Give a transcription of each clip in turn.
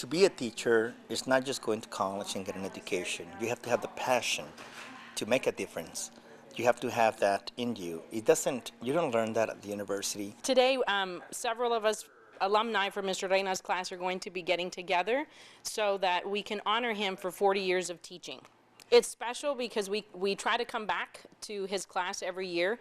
to be a teacher is not just going to college and get an education. You have to have the passion to make a difference. You have to have that in you. You don't learn that at the university. Today, several of us alumni from Mr. Reyna's class are going to be getting together so that we can honor him for 40 years of teaching. It's special because we try to come back to his class every year,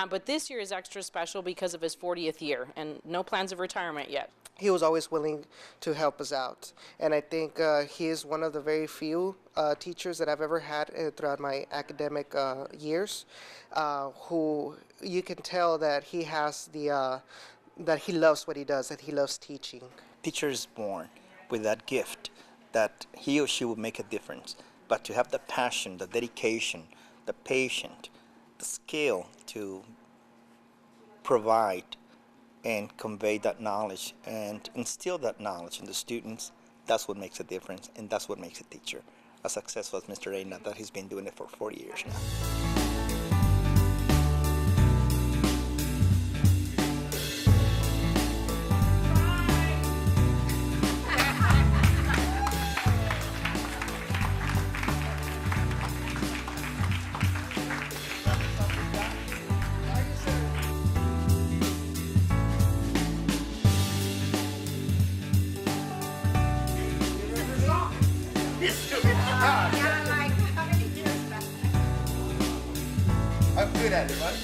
but this year is extra special because of his 40th year and no plans of retirement yet. He was always willing to help us out, and I think he is one of the very few teachers that I've ever had throughout my academic years who you can tell that he has that he loves what he does, that he loves teaching. Teacher is born with that gift that he or she will make a difference. But to have the passion, the dedication, the patience, the skill to provide and convey that knowledge and instill that knowledge in the students, that's what makes a difference, and that's what makes a teacher as successful as Mr. Reyna, that he's been doing it for 40 years now. I'm good at it, right?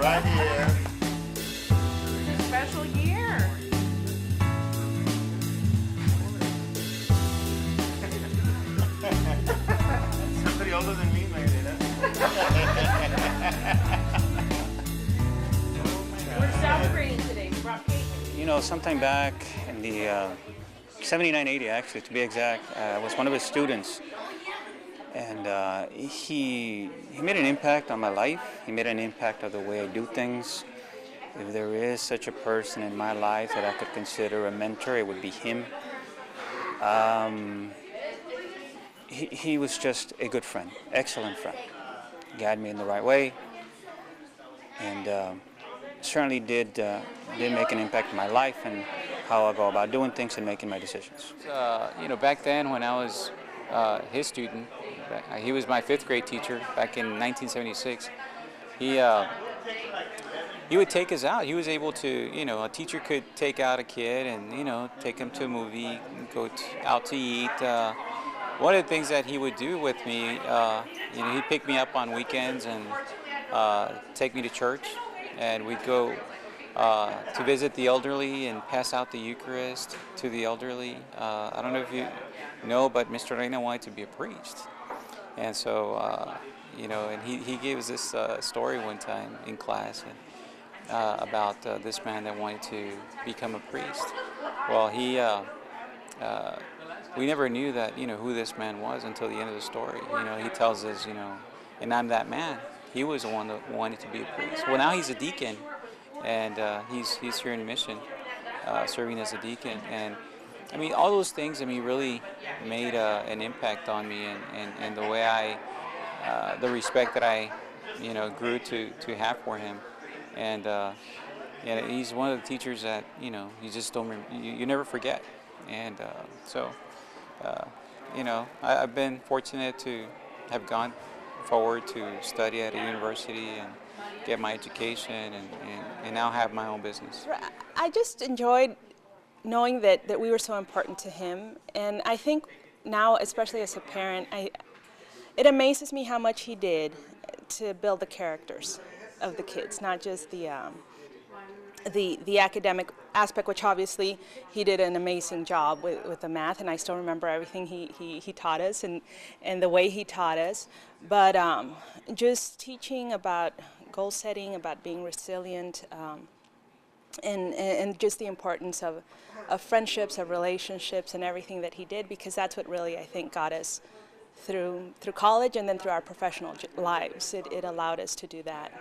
Right here. It's a special year. Somebody older than me made it, huh? We're celebrating today. We brought cake. You know, sometime back in the 79, 80 actually, to be exact, I was one of his students. And he made an impact on my life. He made an impact on the way I do things. If there is such a person in my life that I could consider a mentor, it would be him. He was just a good friend, excellent friend. Guided me in the right way, and certainly did make an impact in my life and how I go about doing things and making my decisions. You know, back then when I was his student, he was my 5th grade teacher back in 1976. He would take us out. He was able to, you know, a teacher could take out a kid and, you know, take him to a movie, go out to eat. One of the things that he would do with me, you know, he'd pick me up on weekends and take me to church, and we'd go to visit the elderly and pass out the Eucharist to the elderly. I don't know if you know, but Mr. Reyna wanted to be a priest. And so, you know, and he gave us this story one time in class about this man that wanted to become a priest. Well, we never knew that, you know, who this man was until the end of the story. You know, he tells us, you know, and I'm that man. He was the one that wanted to be a priest. Well, now he's a deacon, and he's here in Mission, serving as a deacon. And I mean, all those things, I mean, really made an impact on me, and the way the respect that I, you know, grew to have for him. And yeah, he's one of the teachers that, you know, you just don't, you never forget. And so, you know, I've been fortunate to have gone forward to study at a university and get my education and now have my own business. I just enjoyed knowing that we were so important to him, and I think now, especially as a parent, it amazes me how much he did to build the characters of the kids, not just the academic aspect, which obviously he did an amazing job with the math, and I still remember everything he taught us and the way he taught us. But just teaching about goal setting, about being resilient, and just the importance of friendships, of relationships, and everything that he did, because that's what really, I think, got us through college and then through our professional lives. It allowed us to do that.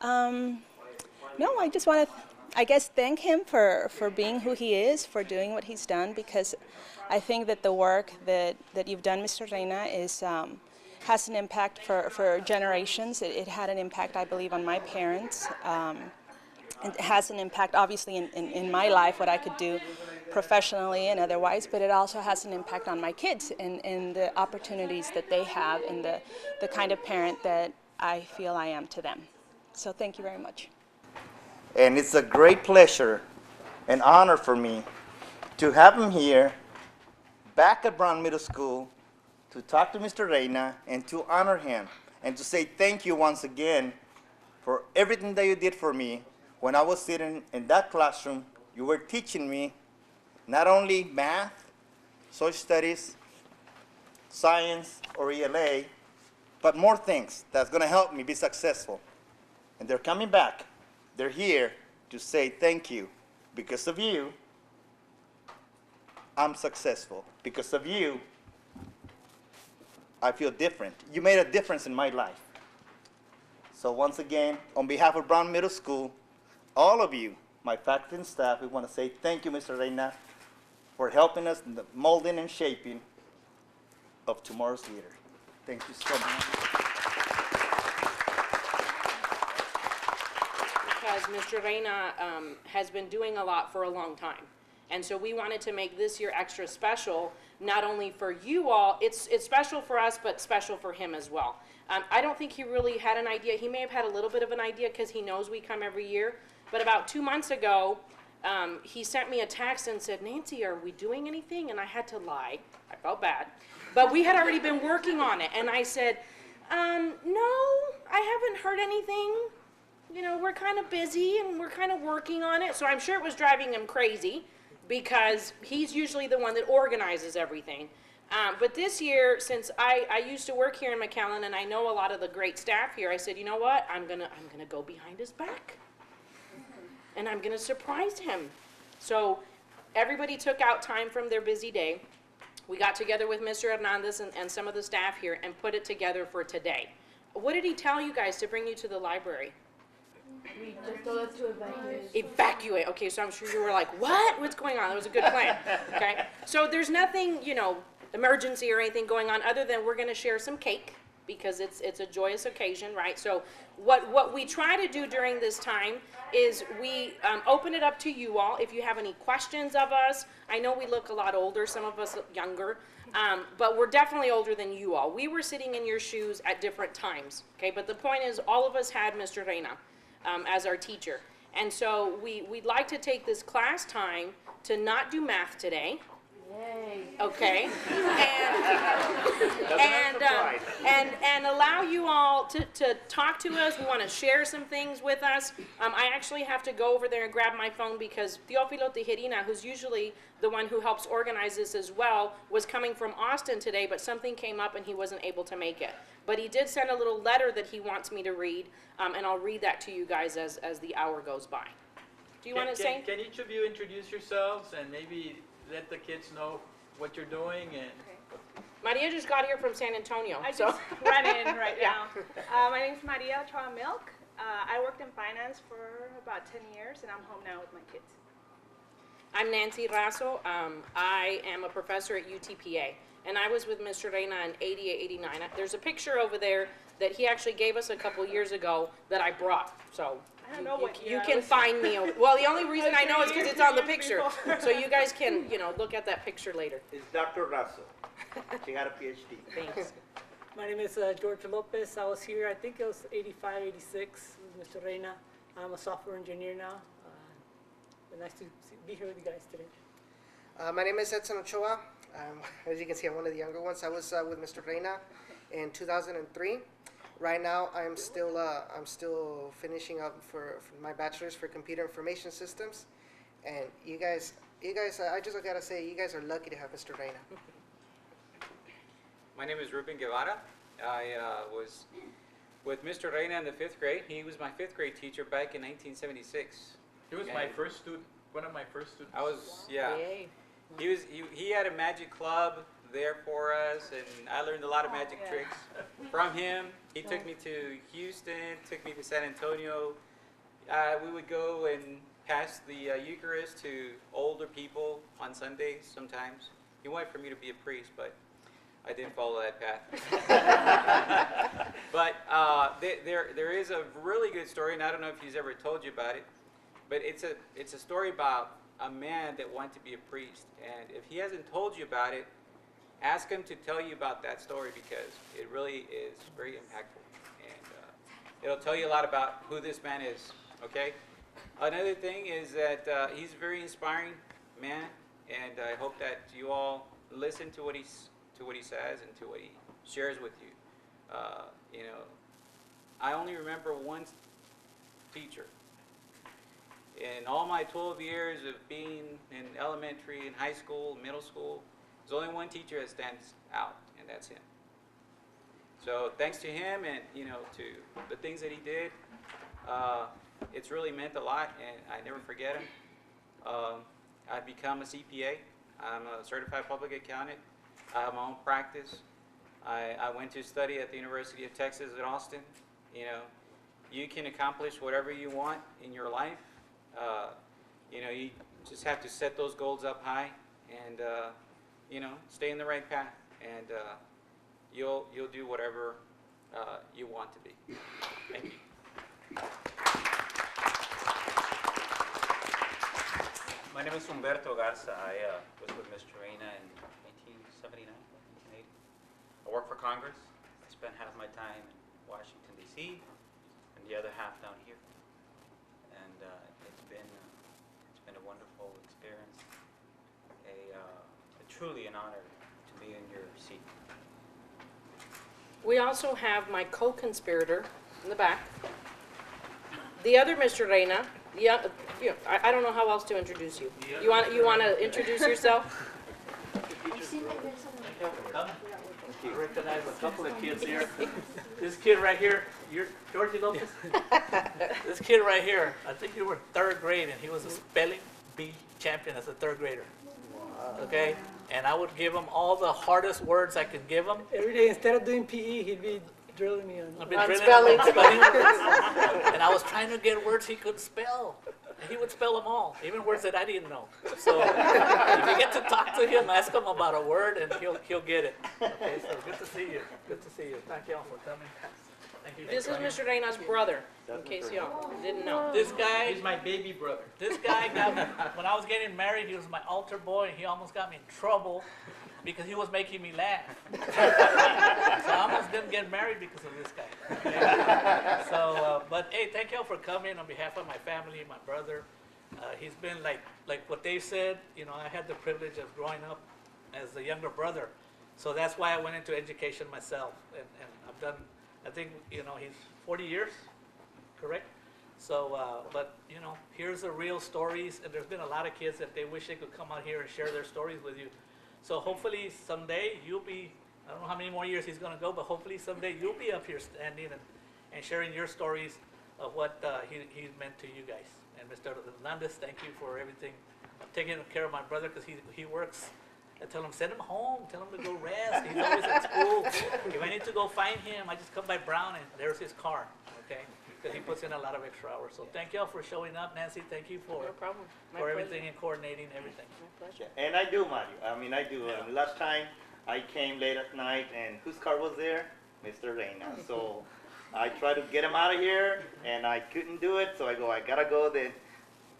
No, I just want to I guess, thank him for being who he is, for doing what he's done, because I think that the work that you've done, Mr. Reyna, has an impact for generations. It had an impact, I believe, on my parents. It has an impact, obviously, in my life, what I could do professionally and otherwise, but it also has an impact on my kids and the opportunities that they have and the kind of parent that I feel I am to them. So thank you very much. And it's a great pleasure and honor for me to have him here back at Brown Middle School to talk to Mr. Reyna and to honor him and to say thank you once again for everything that you did for me. When I was sitting in that classroom, you were teaching me not only math, social studies, science, or ELA, but more things that's going to help me be successful. And they're coming back. They're here to say thank you. Because of you, I'm successful. Because of you, I feel different. You made a difference in my life. So once again, on behalf of Brown Middle School, all of you, my faculty and staff, we want to say thank you, Mr. Reyna, for helping us in the molding and shaping of tomorrow's leader. Thank you so much. Because Mr. Reyna has been doing a lot for a long time. And so we wanted to make this year extra special, not only for you all, it's special for us, but special for him as well. I don't think he really had an idea. He may have had a little bit of an idea because he knows we come every year. But about 2 months ago, he sent me a text and said, Nancy, are we doing anything? And I had to lie. I felt bad. But we had already been working on it. And I said, no, I haven't heard anything. You know, we're kind of busy and we're kind of working on it. So I'm sure it was driving him crazy because he's usually the one that organizes everything. But this year, since I used to work here in McAllen and I know a lot of the great staff here, I said, you know what, I'm gonna go behind his back. And I'm gonna surprise him. So everybody took out time from their busy day. We got together with Mr. Hernandez and some of the staff here and put it together for today. What did he tell you guys to bring you to the library? We just told us to evacuate. Evacuate. Okay, so I'm sure you were like, what? What's going on? That was a good plan. Okay, so there's nothing, you know, emergency or anything going on other than we're gonna share some cake because it's a joyous occasion, right? So what we try to do during this time is we open it up to you all. If you have any questions of us, I know we look a lot older, some of us look younger, but we're definitely older than you all. We were sitting in your shoes at different times, okay? But the point is all of us had Mr. Reyna as our teacher. And so we'd like to take this class time to not do math today. Yay. Okay, and allow you all to talk to us. We want to share some things with us. I actually have to go over there and grab my phone because Teofilo Tijerina, who's usually the one who helps organize this as well, was coming from Austin today, but something came up and he wasn't able to make it. But he did send a little letter that he wants me to read, and I'll read that to you guys as the hour goes by. Do you want to say? Can each of you introduce yourselves and maybe let the kids know what you're doing? And Maria just got here from San Antonio. I just ran in right now. My name is Maria Ochoa Milk. I worked in finance for about 10 years, and I'm home now with my kids. I'm Nancy Rasso. I am a professor at UTPA, and I was with Mr. Reyna in 88, 89. There's a picture over there that he actually gave us a couple years ago that I brought. So I don't know what you can find me. Well, the only reason I know is because it's on the picture. So you guys can, you know, look at that picture later. It's Dr. Rasso. She had a PhD. Thanks. My name is George Lopez. I was here, I think it was 85, 86 with Mr. Reyna. I'm a software engineer now. Nice to be here with you guys today. My name is Edson Ochoa. As you can see, I'm one of the younger ones. I was with Mr. Reyna in 2003. Right now, I'm still finishing up for my bachelor's for computer information systems. And you guys, I just gotta say, you guys are lucky to have Mr. Reyna. My name is Ruben Guevara. I was with Mr. Reyna in the 5th grade. He was my 5th grade teacher back in 1976. he was my first student, one of my first students. I was, yeah. Yay. He had a magic club there for us, and I learned a lot of magic tricks from him. He took me to Houston, took me to San Antonio. We would go and pass the Eucharist to older people on Sundays sometimes. He wanted for me to be a priest, but I didn't follow that path. But there is a really good story, and I don't know if he's ever told you about it, but it's a story about a man that wanted to be a priest. And if he hasn't told you about it, ask him to tell you about that story, because it really is very impactful. And it'll tell you a lot about who this man is, okay? Another thing is that he's a very inspiring man, and I hope that you all listen to what he says and to what he shares with you. You know, I only remember one teacher. In all my 12 years of being in elementary and high school, middle school, there's only one teacher that stands out, and that's him. So thanks to him and, you know, to the things that he did, it's really meant a lot, and I never forget him. I've become a CPA. I'm a certified public accountant. I have my own practice. I went to study at the University of Texas at Austin. You know, you can accomplish whatever you want in your life. You know, you just have to set those goals up high and, you know, stay in the right path, and you'll do whatever you want to be. Thank you. My name is Humberto Garza. I was with Mr. Reyna in 1979, 1980. I work for Congress. I spent half my time in Washington, D.C., and the other half down here. And it's been a wonderful experience. Truly an honor to be in your seat. We also have my co-conspirator in the back. The other Mr. Reyna. Yeah, I don't know how else to introduce you. You want to introduce yourself? I recognize a couple of kids here. This kid right here, you're Georgie Lopez? This kid right here, I think you were third grade, and he was a spelling bee champion as a third grader. Okay? And I would give him all the hardest words I could give him. Every day, instead of doing PE, he'd be drilling me on spelling. And I was trying to get words he could spell. And he would spell them all, even words that I didn't know. So if you get to talk to him, ask him about a word, and he'll get it. Okay, so good to see you. Good to see you. Thank you all for coming. Thank you. This is Mr. Reyna's brother, in case y'all didn't know. This guy, He's my baby brother. this guy got me, when I was getting married, he was my altar boy, and he almost got me in trouble because he was making me laugh. So I almost didn't get married because of this guy. Okay? So, but hey, thank y'all for coming on behalf of my family, my brother. He's been like what they said, you know, I had the privilege of growing up as the younger brother. So that's why I went into education myself. And I've done, I think, you know, he's 40 years, correct? So, but, you know, here's the real stories. And there's been a lot of kids that they wish they could come out here and share their stories with you. So hopefully someday you'll be, I don't know how many more years he's going to go, but hopefully someday you'll be up here standing and sharing your stories of what he's meant to you guys. And Mr. Hernandez, thank you for everything. I'm taking care of my brother because he works. I tell him, send him home, tell him to go rest. He's always at school. If I need to go find him, I just come by Brown and there's his car, okay? Because he puts in a lot of extra hours. So thank y'all for showing up. Nancy, thank you for, No problem. My for pleasure. everything and coordinating everything. My pleasure. And I do, Mario. I mean, I do. Yeah. Last time I came late at night, and whose car was there? Mr. Reyna. So I tried to get him out of here, and I couldn't do it. So I go, I gotta go. Then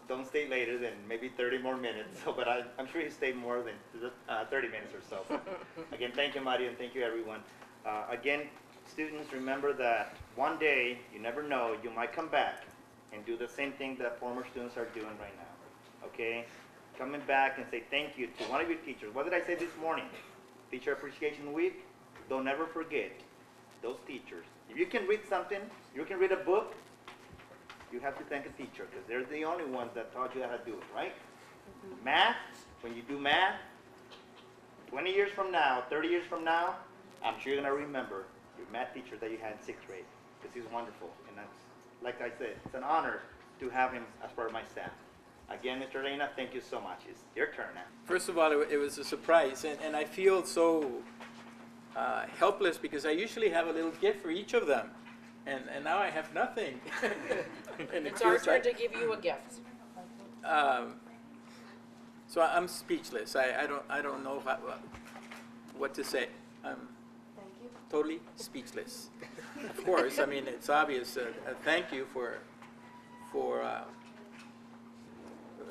don't stay later than maybe 30 more minutes. So, but I'm sure he stayed more than 30 minutes or so. So, again, thank you, Mario, and thank you, everyone. Again, students, remember that one day, you never know, you might come back and do the same thing that former students are doing right now. Okay? Coming back and say thank you to one of your teachers. What did I say this morning? Teacher Appreciation Week. Don't ever forget those teachers. If you can read something, you can read a book, you have to thank a teacher because they're the only ones that taught you how to do it, right? Math, when you do math, 20 years from now, 30 years from now, I'm sure you're going to remember your math teacher that you had in 6th grade because he's wonderful. And that's, like I said, it's an honor to have him as part of my staff. Again, Mr. Reyna, thank you so much. It's your turn now. First of all, it was a surprise, and I feel so helpless because I usually have a little gift for each of them, and now I have nothing. It's our turn to give you a gift. So I'm speechless. I don't know what to say. I'm totally speechless. Of course, I mean, it's obvious. Thank you for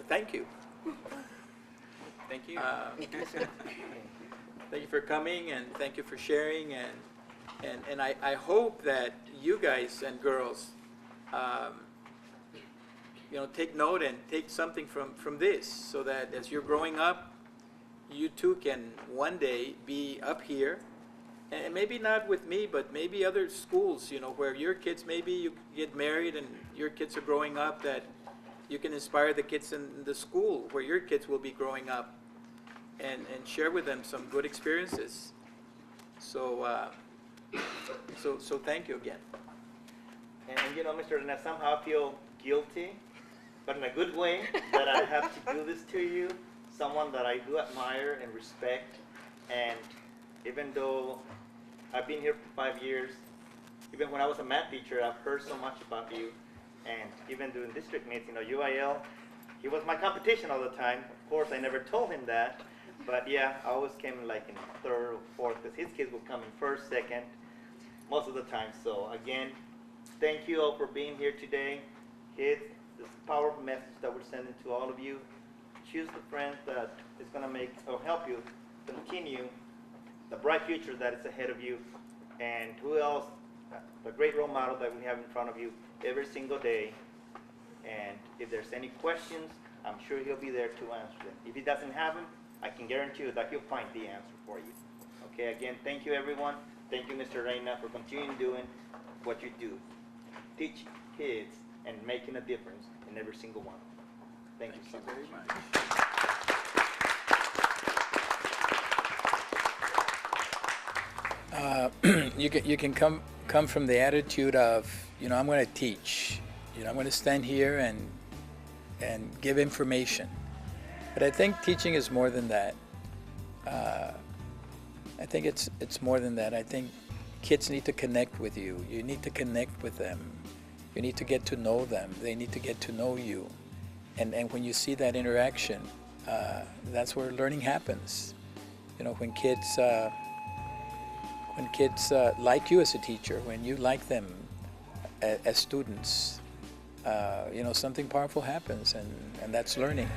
thank you. Thank you. Thank you for coming, and thank you for sharing, and I hope that you guys and girls, you know, take note and take something from this, so that as you're growing up, you too can one day be up here, and maybe not with me, but maybe other schools, you know, where your kids, maybe you get married and your kids are growing up, that you can inspire the kids in the school where your kids will be growing up, and share with them some good experiences. So, so thank you again. And you know, Mr. Reyna, somehow I feel guilty, but in a good way, that I have to do this to you, someone that I do admire and respect. And even though I've been here for 5 years, even when I was a math teacher, I've heard so much about you. And even during district meets, you know, UIL, he was my competition all the time. Of course, I never told him that. But yeah, I always came like in third or fourth, because his kids would come in first, second, most of the time. So again, thank you all for being here today. Kids, this powerful message that we're sending to all of you. Choose the friends that is going to make or help you continue the bright future that is ahead of you. And who else? The great role model that we have in front of you every single day. And if there's any questions, I'm sure he'll be there to answer them. If he doesn't have them, I can guarantee you that he'll find the answer for you. Okay, again, thank you everyone. Thank you, Mr. Reyna, for continuing doing what you do. Teach kids and making a difference in every single one. Thank you so very much. You can come from the attitude of, you know, I'm going to teach. You know, I'm going to stand here and give information. But I think teaching is more than that. I think it's more than that. I think kids need to connect with you. You need to connect with them. You need to get to know them. They need to get to know you. And when you see that interaction, that's where learning happens. You know, when kids like you as a teacher, when you like them as students, you know, something powerful happens, and that's learning.